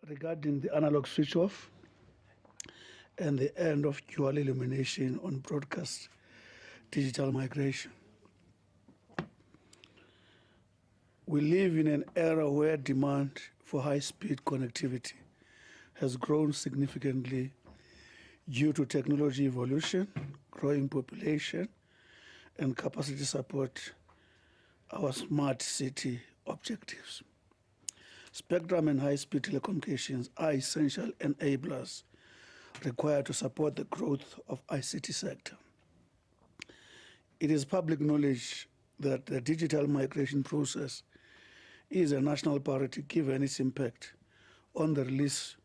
regarding the analog switch off and the end of dual illumination on broadcast digital migration. We live in an era where demand for high-speed connectivity has grown significantly due to technology evolution, growing population, and capacity support our smart city objectives. Spectrum and high-speed telecommunications are essential enablers required to support the growth of ICT sector. It is public knowledge that the digital migration process is a national priority given its impact on the release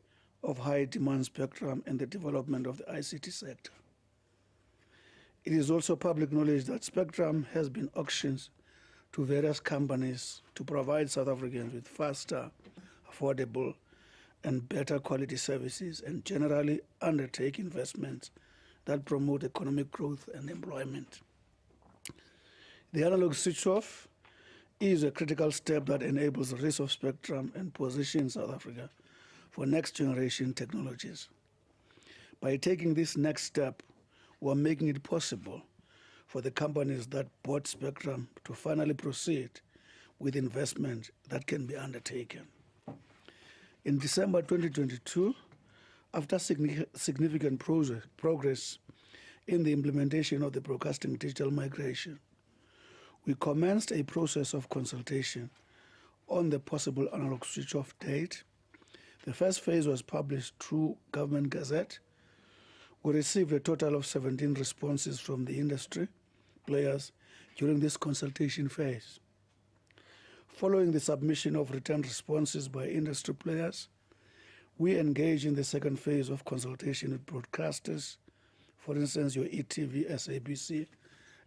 of high-demand spectrum and the development of the ICT sector. It is also public knowledge that spectrum has been auctioned to various companies to provide South Africans with faster, affordable, and better quality services and generally undertake investments that promote economic growth and employment. The analog switch-off is a critical step that enables the release of spectrum and positions South Africa for next-generation technologies. By taking this next step, we're making it possible for the companies that bought spectrum to finally proceed with investment that can be undertaken. In December 2022, after significant progress in the implementation of the broadcasting digital migration, we commenced a process of consultation on the possible analog switch-off date. The first phase was published through Government Gazette. We received a total of 17 responses from the industry players during this consultation phase. Following the submission of written responses by industry players, we engaged in the second phase of consultation with broadcasters, for instance, your ETV, SABC,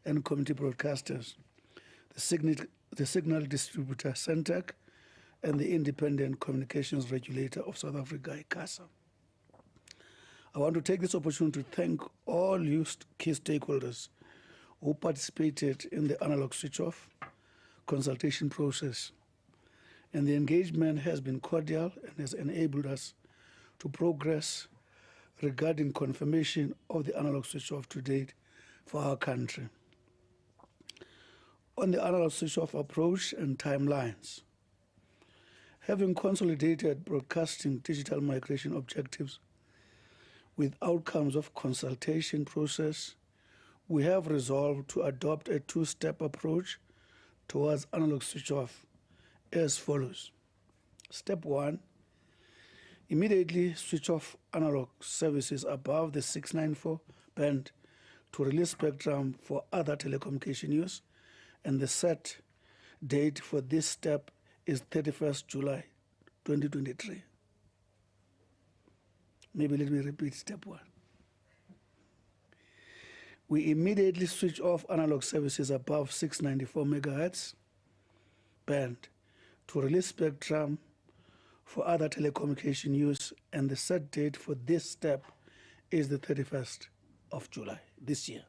and community broadcasters, the Signal Distributor Centec, and the Independent Communications Regulator of South Africa, ICASA. I want to take this opportunity to thank all key stakeholders who participated in the analog switch-off consultation process. And the engagement has been cordial and has enabled us to progress regarding confirmation of the analog switch-off to date for our country. On the analog switch-off approach and timelines, having consolidated broadcasting digital migration objectives with outcomes of consultation process, we have resolved to adopt a two-step approach towards analog switch-off as follows. Step 1, immediately switch off analog services above the 694 band to release spectrum for other telecommunication use, and the set date for this step is 31st July 2023. Maybe let me repeat step 1. We immediately switch off analog services above 694 megahertz band to release spectrum for other telecommunication use, and the set date for this step is the 31st of July this year.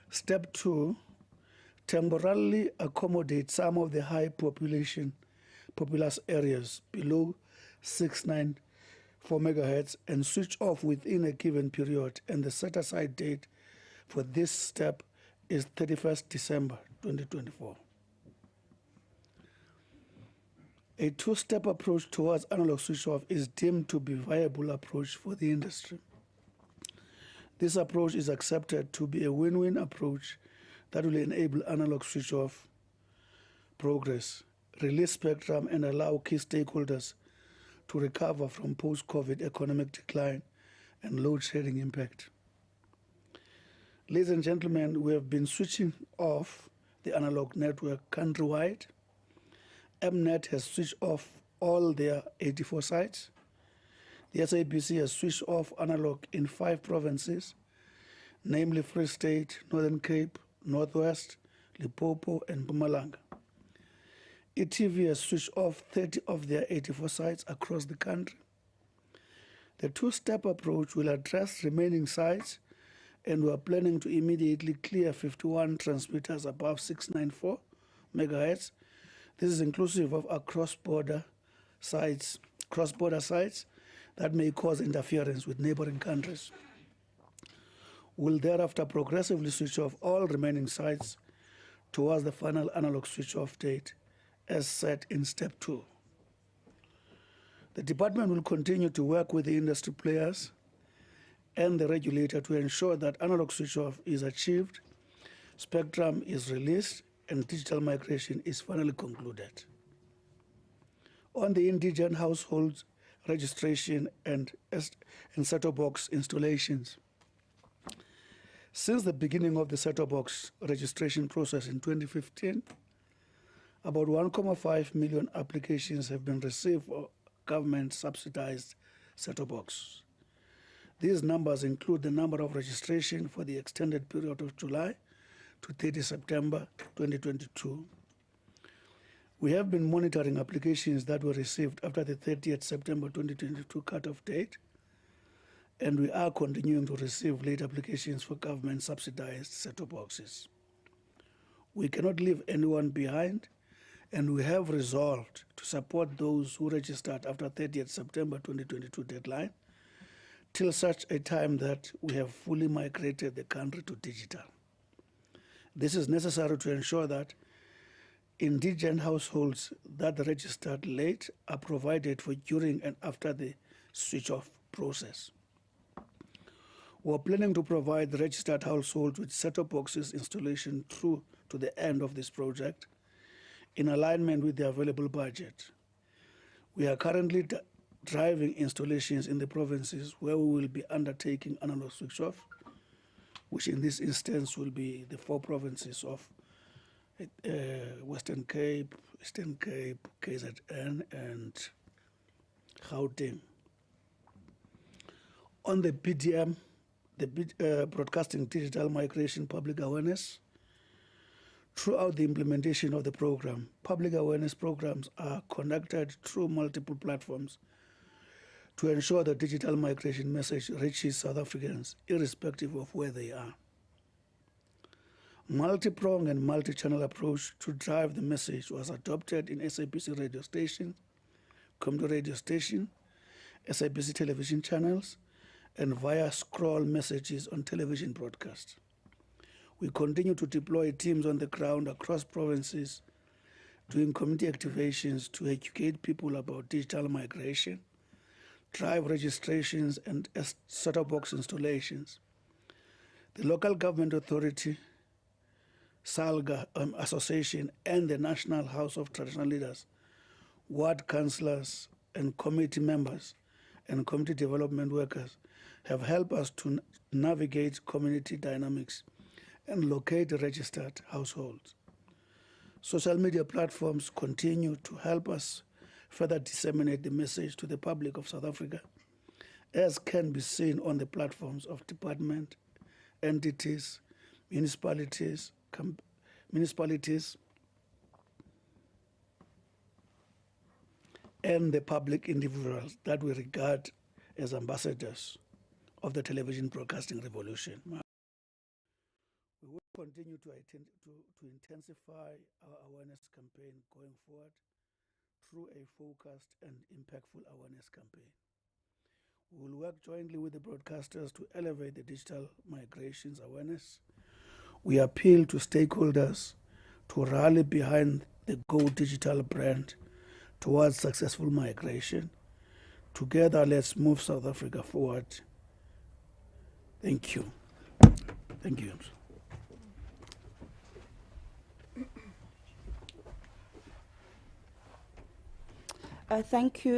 Step 2, temporarily accommodate some of the high populous areas below 694 megahertz and switch off within a given period, and the set-aside date for this step is 31st December 2024. A two-step approach towards analog switch-off is deemed to be a viable approach for the industry. This approach is accepted to be a win-win approach that will enable analog switch-off progress, release spectrum, and allow key stakeholders to recover from post-COVID economic decline and load-shedding impact. Ladies and gentlemen, we have been switching off the analog network countrywide. Mnet has switched off all their 84 sites. The SABC has switched off analog in 5 provinces, namely Free State, Northern Cape, Northwest, Limpopo, and Mpumalanga. ETV has switched off 30 of their 84 sites across the country. The two-step approach will address remaining sites, and we are planning to immediately clear 51 transmitters above 694 megahertz. This is inclusive of our cross-border sites, cross-border sites that may cause interference with neighboring countries. We'll thereafter progressively switch off all remaining sites towards the final analog switch-off date as set in step 2. The department will continue to work with the industry players and the regulator to ensure that analog switch-off is achieved, spectrum is released, and digital migration is finally concluded. On the indigent households registration and set-top box installations, since the beginning of the set-top box registration process in 2015, about 1.5 million applications have been received for government-subsidized set-top box. These numbers include the number of registration for the extended period of July to 30 September 2022. We have been monitoring applications that were received after the 30th September 2022 cutoff date, and we are continuing to receive late applications for government-subsidized set-top boxes. We cannot leave anyone behind, and we have resolved to support those who registered after 30th September 2022 deadline till such a time that we have fully migrated the country to digital. This is necessary to ensure that indigent households that registered late are provided for during and after the switch-off process. We're planning to provide registered households with set-top boxes installation through to the end of this project in alignment with the available budget. We are currently driving installations in the provinces where we will be undertaking analog switch-off, which in this instance will be the 4 provinces of Western Cape, Eastern Cape, KZN, and Gauteng. On the BDM, the Broadcasting Digital Migration Public Awareness, throughout the implementation of the program, public awareness programs are conducted through multiple platforms to ensure the digital migration message reaches South Africans irrespective of where they are. Multi-pronged and multi-channel approach to drive the message was adopted in SABC radio station, community radio station, SABC television channels, and via scroll messages on television broadcast. We continue to deploy teams on the ground across provinces, doing community activations to educate people about digital migration, drive registrations, and set-top box installations. The local government authority, SALGA Association, and the National House of Traditional Leaders, ward councillors, and committee members and community development workers have helped us to navigate community dynamics and locate registered households. Social media platforms continue to help us further disseminate the message to the public of South Africa, as can be seen on the platforms of department, entities, municipalities, and the public individuals that we regard as ambassadors of the television broadcasting revolution. We will continue to intensify our awareness campaign going forward through a focused and impactful awareness campaign. We will work jointly with the broadcasters to elevate the digital migrations awareness. We appeal to stakeholders to rally behind the Go Digital brand towards successful migration. Together, let's move South Africa forward. Thank you. Thank you.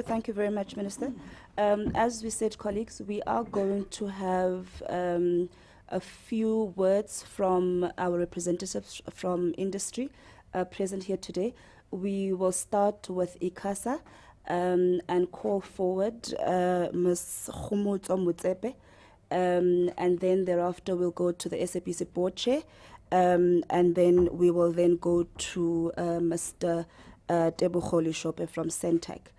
Thank you very much, Minister. As we said, colleagues, we are going to have a few words from our representatives from industry present here today. We will start with ICASA and call forward Ms. Khumutso Mutsepe, and then thereafter we'll go to the SABC board chair, and then we will then go to Mr. Tebogo Lishope from Centec.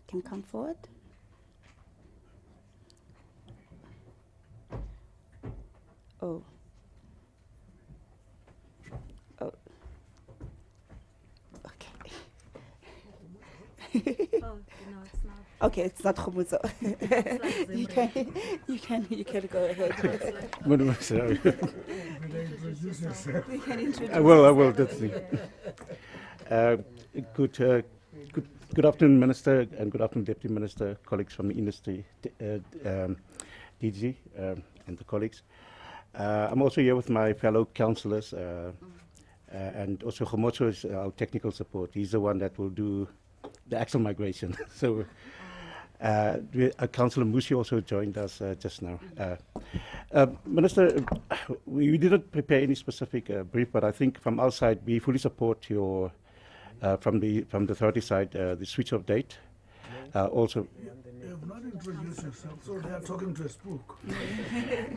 Can come forward. Oh. Oh. Okay. Okay, it's not Khumutso. You can go ahead. Sorry. You can introduce I will. yourself. Definitely. Uh, good, good afternoon, Minister, and good afternoon, Deputy Minister, colleagues from the industry, DG, and the colleagues. I'm also here with my fellow councillors, and also Khomotso is our technical support. He's the one that will do the actual migration. So, Councillor Musi also joined us just now. Minister, we didn't prepare any specific brief, but I think from our side, we fully support your, from the authority side, the switch of date. Also, You have not introduced yourself, so they are talking to a spook.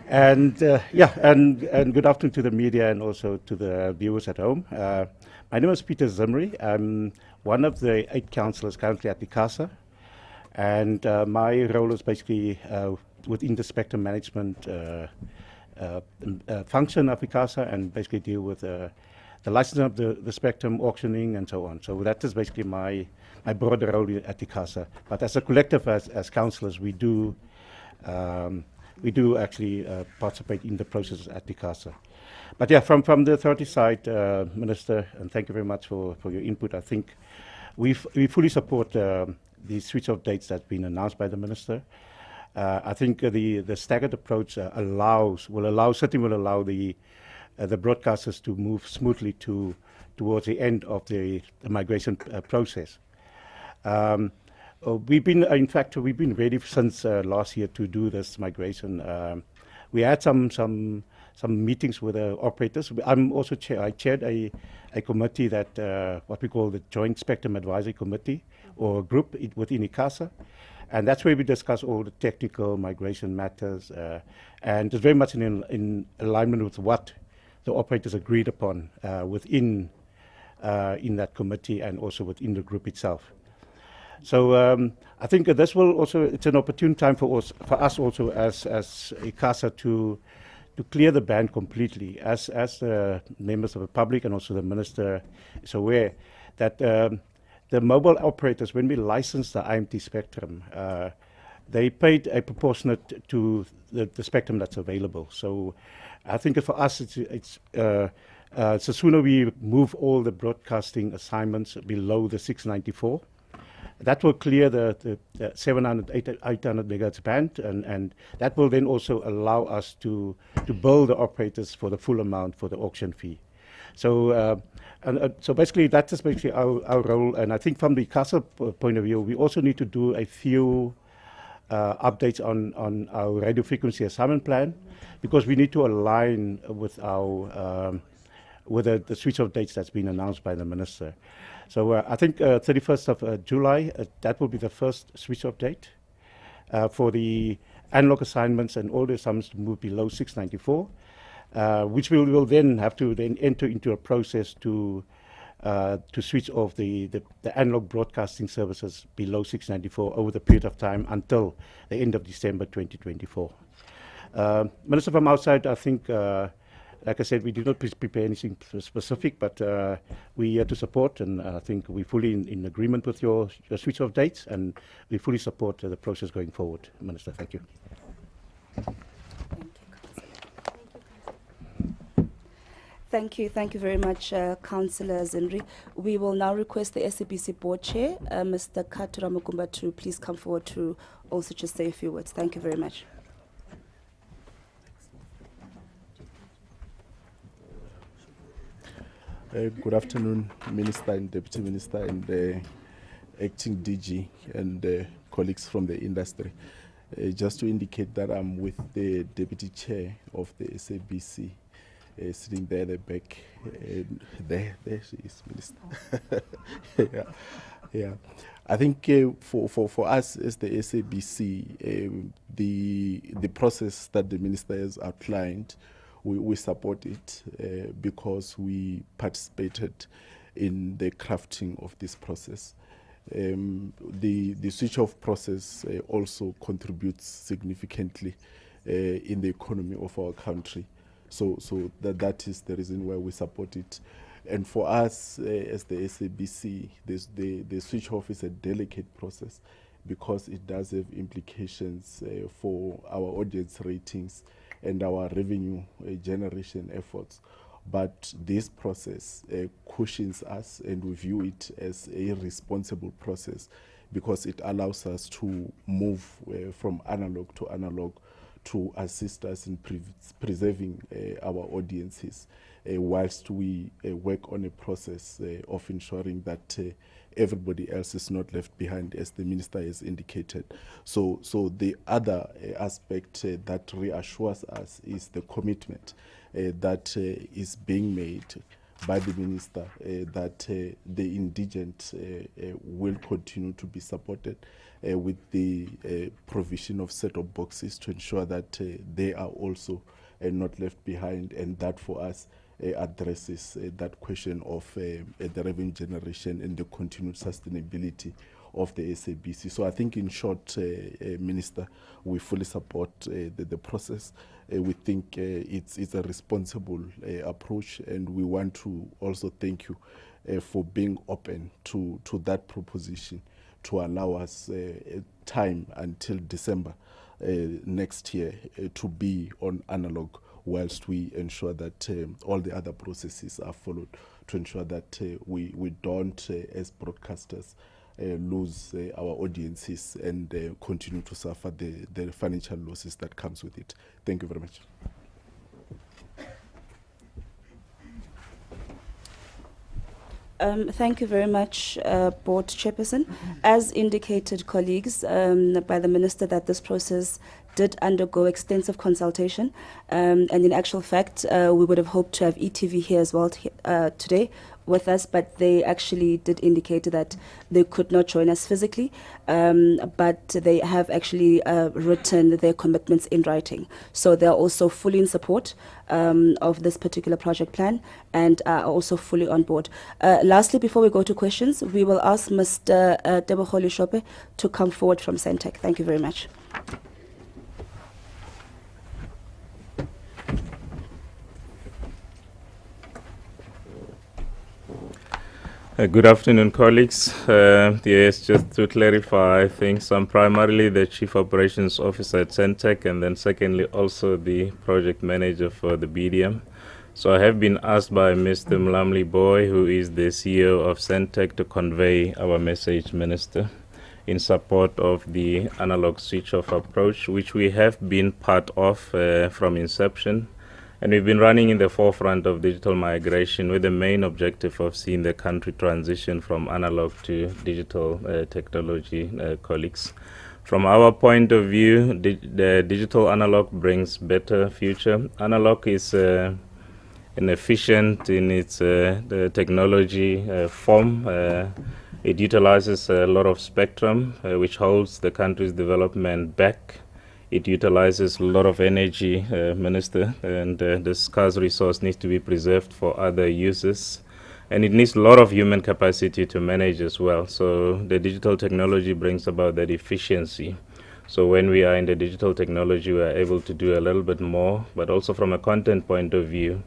and and good afternoon to the media and also to the viewers at home. My name is Peter Zimri. I'm one of the 8 councillors currently at ICASA, and my role is basically within the spectrum management function of ICASA, and basically deal with the licensing of the spectrum, auctioning, and so on. So that is basically my broader role at ICASA. But as a collective, as councillors, we do actually participate in the process at ICASA. But yeah, from the authority side, Minister, and thank you very much for your input. I think we fully support the switch of dates that's been announced by the Minister. I think the staggered approach will allow the broadcasters to move smoothly towards the end of the migration process. We've been ready since last year to do this migration. We had some meetings with the operators. I chaired a committee that what we call the Joint Spectrum Advisory Committee, or group within ICASA. And that's where we discuss all the technical migration matters, and it's very much in alignment with what the operators agreed upon within in that committee and also within the group itself. So I think this will also, it's an opportune time for us also as ICASA to clear the band completely, as members of the public, and also the Minister is aware that the mobile operators, when we licensed the IMT spectrum, they paid a proportionate to the spectrum that's available. So I think for us, so sooner we move all the broadcasting assignments below the 694, that will clear the 700, 800 megahertz band, and that will then also allow us to bill the operators for the full amount for the auction fee. So so basically that is basically our role, and I think from the ICASA point of view, we also need to do a few updates on our radio frequency assignment plan, because we need to align with our with the switch of dates that's been announced by the Minister. So I think 31st of July, that will be the first switch of date for the analog assignments and all the assignments to move below 694, which we will then have to enter into a process to switch off the analog broadcasting services below 694 over the period of time until the end of December 2024. Minister, from outside, I think, like I said, we did not prepare anything specific, but we are to support, and I think we're fully in agreement with your switch of dates, and we fully support the process going forward. Minister, thank you. Thank you very much, Councillor Zimri. We will now request the SABC Board Chair, Mr. Katura Mukumba, to please come forward to also just say a few words. Thank you very much. Good afternoon, Minister and Deputy Minister and Acting DG and colleagues from the industry. Just to indicate that I'm with the Deputy Chair of the SABC, sitting there at the back. There she is, Minister. Yeah. I think for us as the SABC, the process that the Minister has outlined, we support it because we participated in the crafting of this process. The switch-off process also contributes significantly in the economy of our country. So that is the reason why we support it. And for us as the SABC, the switch-off is a delicate process, because it does have implications for our audience ratings and our revenue generation efforts. But this process cushions us, and we view it as a responsible process because it allows us to move from analog to analog to assist us in preserving our audiences whilst we work on a process of ensuring that everybody else is not left behind, as the minister has indicated. So the other aspect that reassures us is the commitment that is being made by the minister that the indigent will continue to be supported with the provision of set-top boxes to ensure that they are also not left behind, and that for us addresses that question of the revenue generation and the continued sustainability of the SABC. So I think in short, Minister, we fully support the process. We think it's a responsible approach, and we want to also thank you for being open to that proposition to allow us time until December next year to be on analog, whilst we ensure that all the other processes are followed to ensure that we don't, as broadcasters, lose our audiences and continue to suffer the financial losses that comes with it. Thank you very much. Thank you very much, Board Chairperson. As indicated, colleagues, by the Minister, that this process did undergo extensive consultation, and in actual fact, we would have hoped to have ETV here as well today with us, but they actually did indicate that they could not join us physically, but they have actually written their commitments in writing. So they're also fully in support of this particular project plan and are also fully on board. Lastly, before we go to questions, we will ask Mr. Tebogo Lishope to come forward from Centec. Thank you very much. Good afternoon, colleagues. Yes, just to clarify things, I'm primarily the Chief Operations Officer at Centec, and then secondly also the Project Manager for the BDM. So I have been asked by Mr. Mlamli Boy, who is the CEO of Centec, to convey our message, Minister, in support of the analog switch-off approach, which we have been part of from inception. And we've been running in the forefront of digital migration with the main objective of seeing the country transition from analog to digital technology, colleagues. From our point of view, the digital analog brings better future. Analog is inefficient in its the technology form. It utilizes a lot of spectrum, which holds the country's development back. It utilizes a lot of energy, Minister, and the scarce resource needs to be preserved for other uses. And it needs a lot of human capacity to manage as well. So the digital technology brings about that efficiency. So when we are in the digital technology, we are able to do a little bit more, but also from a content point of view,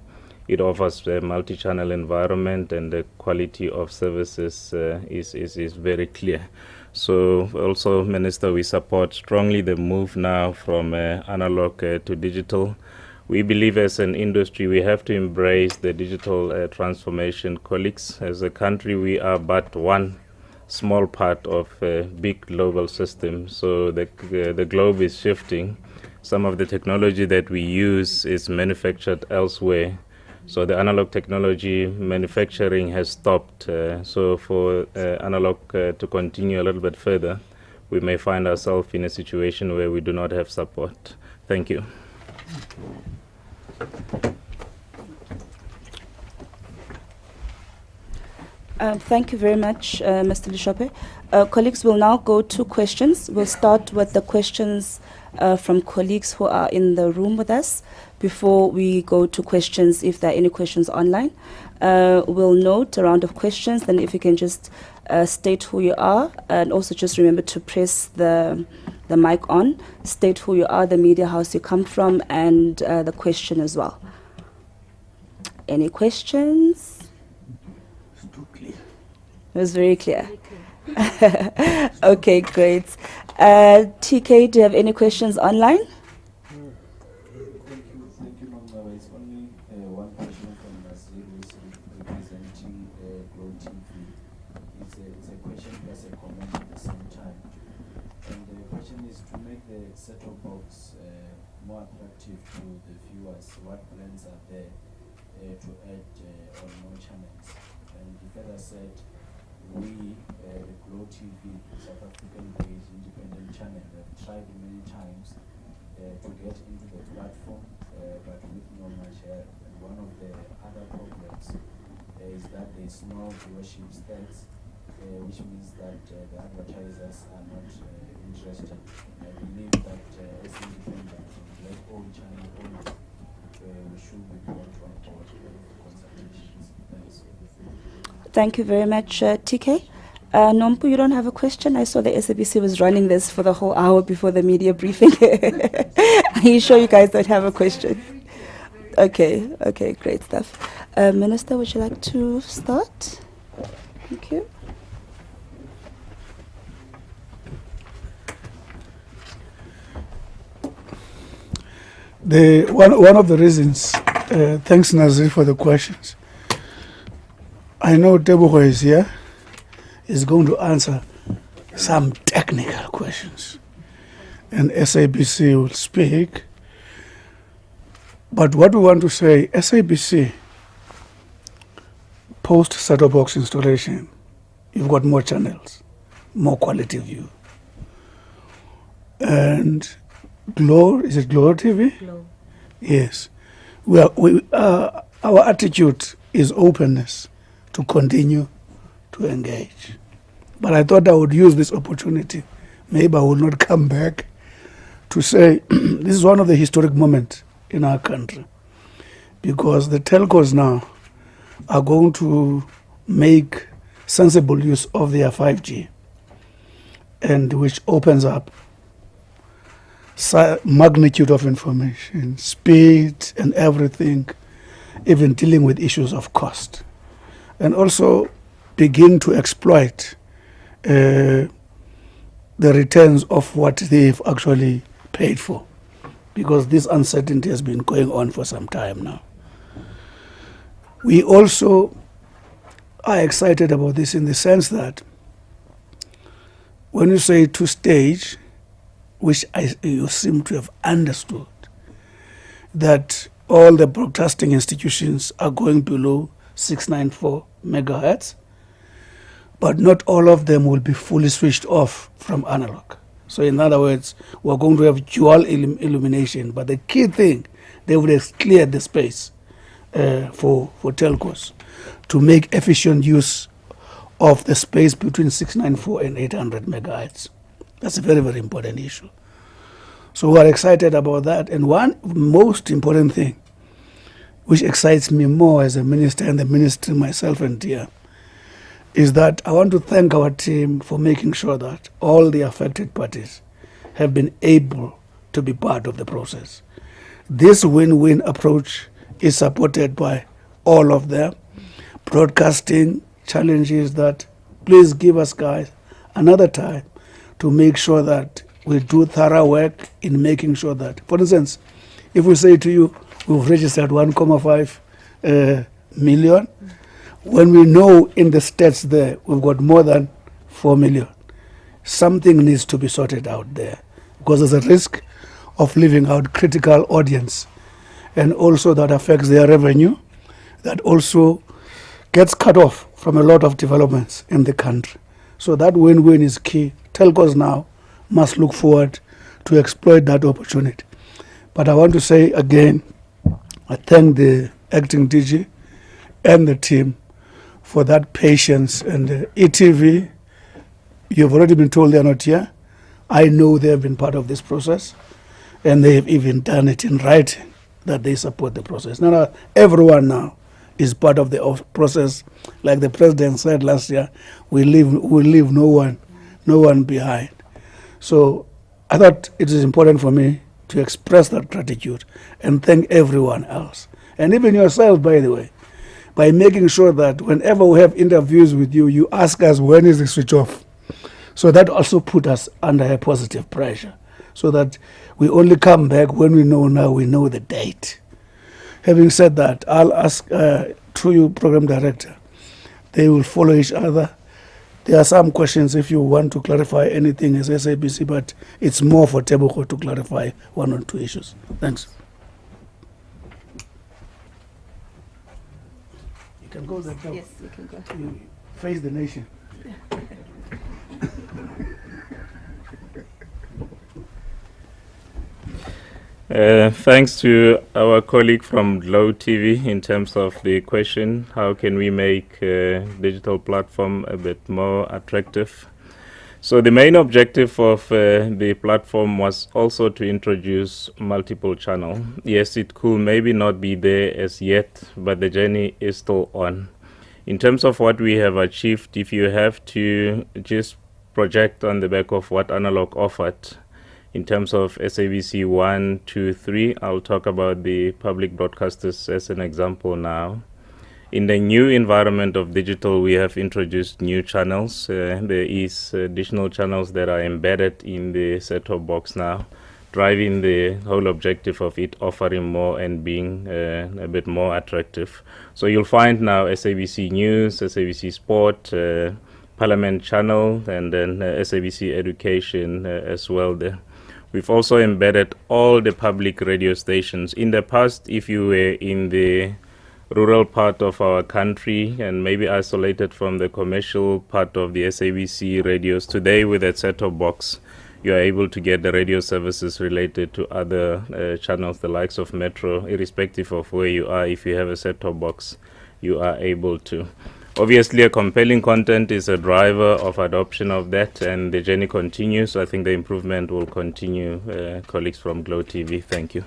it offers a multi-channel environment, and the quality of services is very clear. So also, Minister, we support strongly the move now from analog to digital. We believe as an industry we have to embrace the digital transformation. Colleagues, as a country, we are but one small part of a big global system. So the globe is shifting. Some of the technology that we use is manufactured elsewhere. So the analog technology manufacturing has stopped. So for analog to continue a little bit further, we may find ourselves in a situation where we do not have support. Thank you. Thank you very much, Mr. Lishope. Colleagues, we'll now go to questions. We'll start with the questions from colleagues who are in the room with us before we go to questions, if there are any questions online. We'll note a round of questions, then if you can just state who you are, and also just remember to press the mic on, state who you are, the media house you come from, and the question as well. Any questions? It's too clear. It was very clear. Okay, great. TK, do you have any questions online? Thank you, Mama. It's only one question from Nazir, who is representing Glow TV. It's a question plus a comment at the same time. And the question is to make the set-top box more attractive to the viewers. What plans are there to add on more channels? And he further said, we, the Glow TV, South African-based independent channel, have tried many times to get into the platform, but with no much help. And one of the other problems is that there is no viewership stats, which means that the advertisers are not interested. I believe that as independent, like all channel owners, we should be brought on board with consultations. Thanks. Thank you very much, TK. Nompu, you don't have a question? I saw the SABC was running this for the whole hour before the media briefing. Are you sure you guys don't have a question? Okay, great stuff. Minister, would you like to start? Thank you. One of the reasons, thanks Nazir for the questions. I know Tebogo is here, is going to answer some technical questions. And SABC will speak. But what we want to say, SABC, post set-top box installation, you've got more channels, more quality view. And Glow, is it Glow TV? Glow. Yes. Our attitude is openness to continue to engage. But I thought I would use this opportunity. Maybe I will not come back to say this is one of the historic moments in our country, because the telcos now are going to make sensible use of their 5G, and which opens up magnitude of information, speed and everything, even dealing with issues of cost, and also begin to exploit the returns of what they've actually paid for, because this uncertainty has been going on for some time now. We also are excited about this in the sense that when you say two-stage, which you seem to have understood, that all the broadcasting institutions are going below 694 megahertz, but not all of them will be fully switched off from analog. So in other words, we're going to have dual illumination, but the key thing, they would have cleared the space for telcos to make efficient use of the space between 694 and 800 megahertz. That's a very, very important issue. So we're excited about that. And one most important thing, which excites me more as a minister and the ministry, myself and Tia, is that I want to thank our team for making sure that all the affected parties have been able to be part of the process. This win-win approach is supported by all of them. Broadcasting challenges that please give us, guys, another time to make sure that we do thorough work in making sure that, for instance, if we say to you, we've registered 1.5 million, when we know in the stats there we've got more than 4 million, something needs to be sorted out there, because there's a risk of leaving out critical audience, and also that affects their revenue, that also gets cut off from a lot of developments in the country. So that win-win is key. Telcos now must look forward to exploit that opportunity. But I want to say again, I thank the acting DG and the team for that patience. And ETV, you've already been told they're not here. I know they have been part of this process, and they have even done it in writing that they support the process. Now, everyone now is part of the process. Like the president said last year, we leave no one behind. So I thought it is important for me to express that gratitude and thank everyone else. And even yourself, by the way, by making sure that whenever we have interviews with you, you ask us when is the switch off. So that also put us under a positive pressure, so that we only come back when we know the date. Having said that, I'll ask through you, Program Director, they will follow each other. There are some questions if you want to clarify anything as SABC, but it's more for Tebogo to clarify one or two issues. Thanks. You can go there. Yes, you can go. You face the nation. Thanks to our colleague from Glow TV in terms of the question, how can we make digital platform a bit more attractive? So the main objective of the platform was also to introduce multiple channel. Yes, it could maybe not be there as yet, but the journey is still on. In terms of what we have achieved, if you have to just project on the back of what Analog offered, in terms of SABC 1, 2, 3, I'll talk about the public broadcasters as an example now. In the new environment of digital, we have introduced new channels. There is additional channels that are embedded in the set-top box now, driving the whole objective of it offering more and being a bit more attractive. So you'll find now SABC News, SABC Sport, Parliament channel, and then SABC Education as well there. We've also embedded all the public radio stations. In the past, if you were in the rural part of our country and maybe isolated from the commercial part of the SABC radios, today with a set-top box, you are able to get the radio services related to other channels, the likes of Metro, irrespective of where you are. If you have a set-top box, you are able to. Obviously, a compelling content is a driver of adoption of that, and the journey continues. I think the improvement will continue. Colleagues from Glow TV, thank you.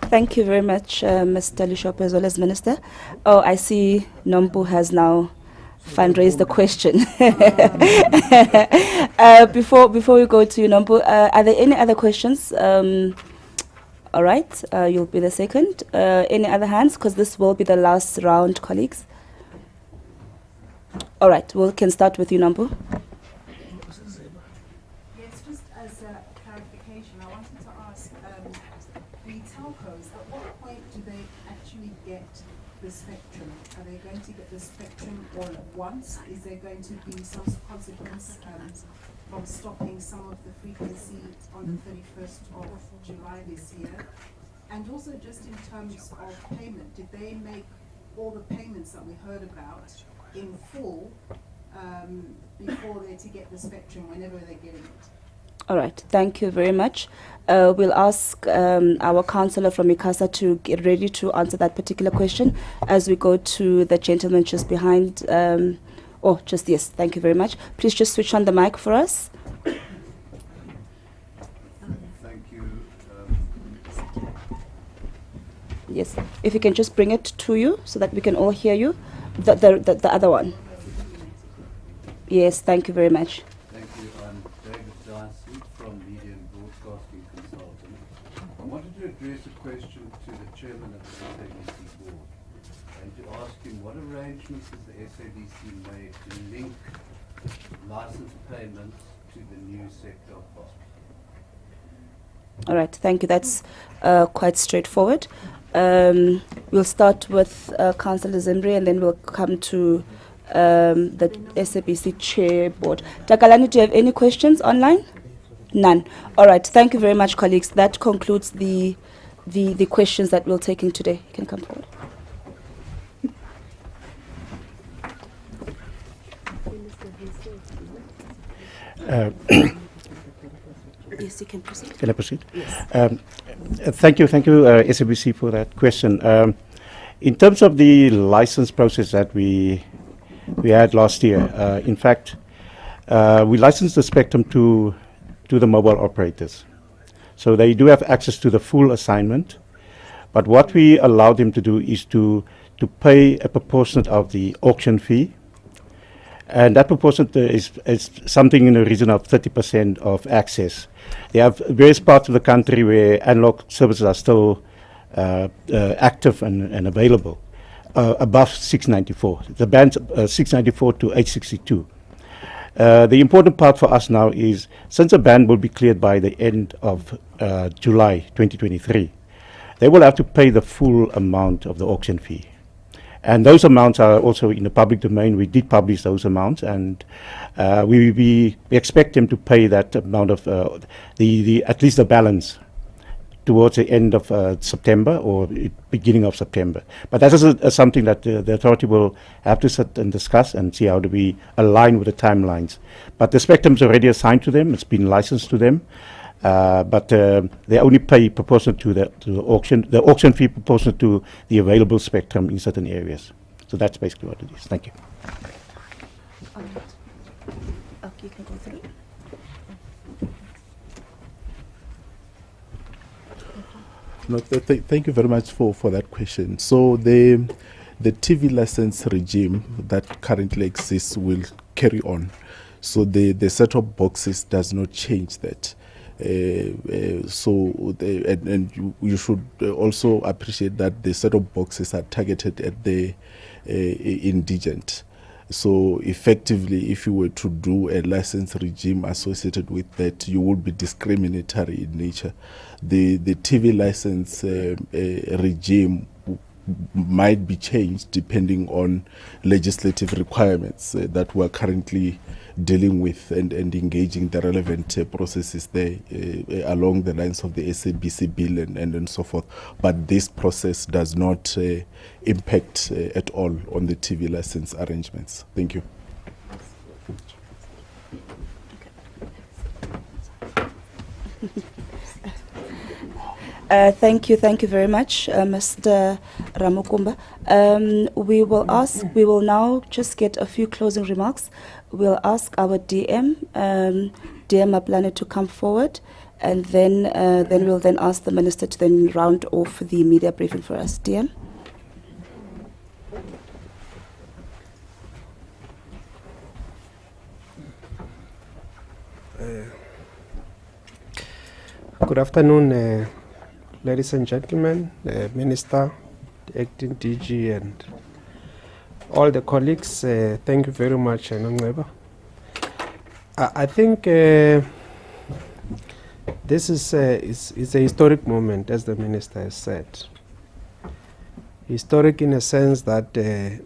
Thank you very much, Mr. Lishope, as well as Minister. Oh, I see Nompu has now fundraised the question. Before we go to you, Nompu, are there any other questions? All right, you'll be the second. Any other hands? Because this will be the last round, colleagues. All right, we can start with you, Nompu. Yes, just as a clarification, I wanted to ask, the telcos, at what point do they actually get the spectrum? Are they going to get the spectrum all at once? Is there going to be some consequence from stopping some of the frequency on the 31st of July this year? And also just in terms of payment, did they make all the payments that we heard about in full before they're to get the spectrum, whenever they're getting it? All right, thank you very much. We'll ask our councillor from ICASA to get ready to answer that particular question as we go to the gentleman just behind. Yes, thank you very much. Please just switch on the mic for us. Thank you. Yes, if you can just bring it to you so that we can all hear you. The other one. Yes, thank you very much. Thank you. I'm David Darcy from Media and Broadcasting Consultant. I wanted to address a question to the chairman of the SABC board and to ask him what arrangements has the SABC made to link license payments to the new set-top box. All right, thank you. That's quite straightforward. We'll start with Councillor Zimri and then we'll come to the SABC chair board. Takalani, do you have any questions online? None. All right, thank you very much, colleagues. That concludes the questions that we'll take in today. You can come forward. Yes, you can proceed. Can I proceed? Yes. Thank you, SABC, for that question. In terms of the license process that we had last year, in fact, we licensed the spectrum to the mobile operators. So they do have access to the full assignment. But what we allow them to do is to pay a proportionate of the auction fee. And that proportion is something in the region of 30% of access. They have various parts of the country where analog services are still active and available above 694. The bands 694 to 862. The important part for us now is, since the band will be cleared by the end of July 2023, they will have to pay the full amount of the auction fee. And those amounts are also in the public domain. We did publish those amounts, and we expect them to pay that amount of at least the balance towards the end of September or beginning of September. But that is something that the authority will have to sit and discuss and see how do we align with the timelines. But the spectrum is already assigned to them. It's been licensed to them. But they only pay proportionate to the auction fee proportionate to the available spectrum in certain areas. So that's basically what it is. Thank you. Okay, you can go through. No, thank you very much for that question. So the TV license regime that currently exists will carry on. So the set-top boxes does not change that. You should also appreciate that the set-top boxes are targeted at the indigent. So effectively, if you were to do a license regime associated with that, you would be discriminatory in nature. The TV license regime might be changed depending on legislative requirements that we're currently dealing with and engaging the relevant processes there along the lines of the SABC bill and so forth. But this process does not impact at all on the TV license arrangements. Thank you. Thank you very much, Mr. Ramukumba. We will now just get a few closing remarks. We'll ask our DM, DM Maplane, to come forward, and then we'll then ask the Minister to then round off the media briefing for us. DM? Good afternoon, ladies and gentlemen, the Minister, the Acting DG, and all the colleagues. Thank you very much, Nongweba. I think this is a historic moment, as the Minister has said. Historic in a sense that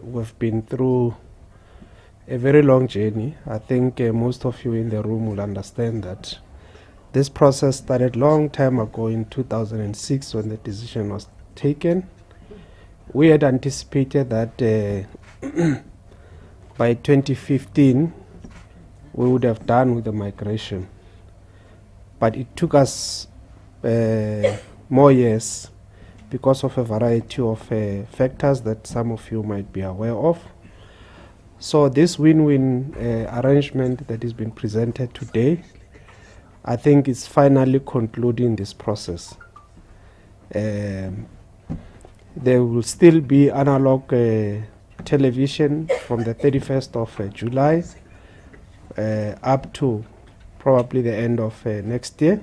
we've been through a very long journey. I think most of you in the room will understand that this process started long time ago in 2006 when the decision was taken. We had anticipated that by 2015 we would have done with the migration. But it took us more years because of a variety of factors that some of you might be aware of. So this win-win arrangement that has been presented today, I think is finally concluding this process. There will still be analog television from the 31st of July up to probably the end of next year.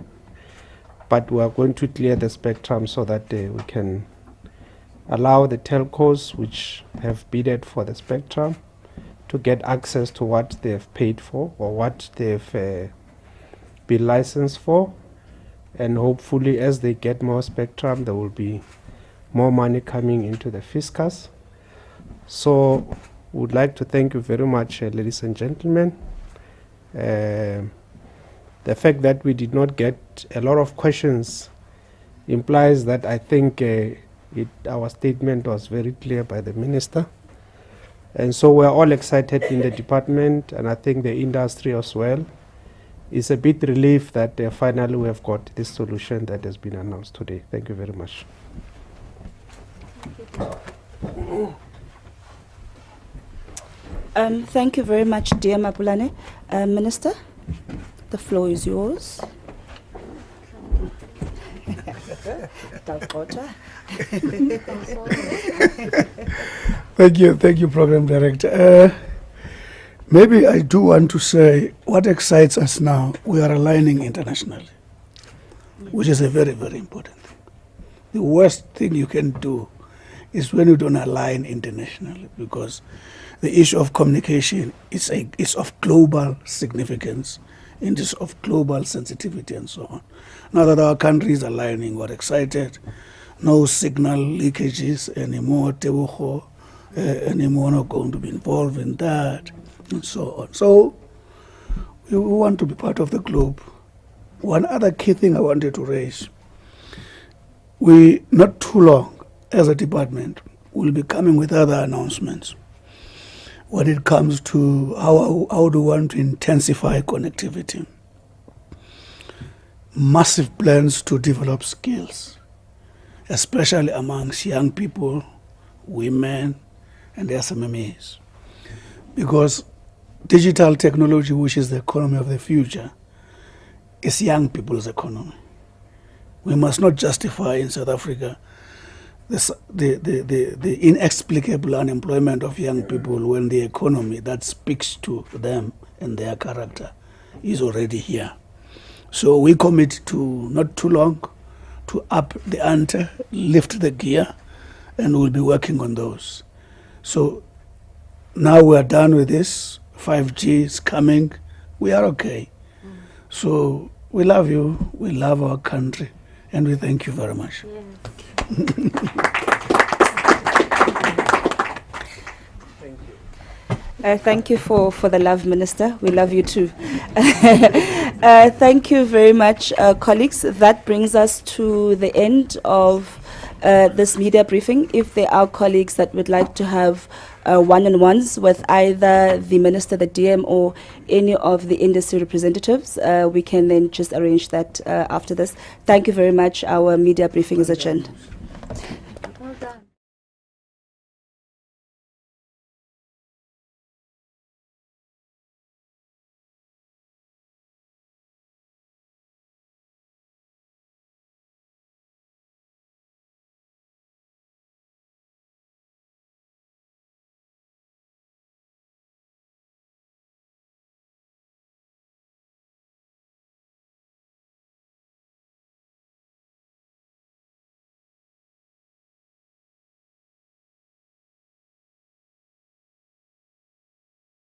But we are going to clear the spectrum so that we can allow the telcos which have bidded for the spectrum to get access to what they have paid for or what they've been licensed for, and hopefully as they get more spectrum there will be more money coming into the fiscus. So would like to thank you very much, ladies and gentlemen. The fact that we did not get a lot of questions implies that I think our statement was very clear by the Minister, and so we're all excited in the department, and I think the industry as well is a bit relieved that finally we have got this solution that has been announced today. Thank you very much. Thank you very much, dear Mapulane. Minister, the floor is yours. Thank you, Program Director. Maybe I do want to say what excites us now, we are aligning internationally, which is a very, very important thing. the worst thing you can do is when you don't align internationally, because the issue of communication is of global significance, and is of global sensitivity and so on. Now that our country is aligning, we're excited. No signal leakages anymore. Tebucho anymore not going to be involved in that, and so on. So we want to be part of the globe. One other key thing I wanted to raise: we not too long as a department will be coming with other announcements when it comes to how do we want to intensify connectivity. Massive plans to develop skills, especially amongst young people, women, and SMMEs. Because digital technology, which is the economy of the future, is young people's economy. We must not justify in South Africa the inexplicable unemployment of young people when the economy that speaks to them and their character is already here. So we commit to not too long to up the ante, lift the gear, and we'll be working on those. So now we're done with this. 5G is coming. We are okay. So we love you. We love our country. And we thank you very much. Thank you for the love, Minister. We love you too. Thank you very much, colleagues. That brings us to the end of this media briefing. If there are colleagues that would like to have one-on-ones with either the Minister, the DM, or any of the industry representatives, we can then just arrange that after this. Thank you very much. Our media briefing is adjourned.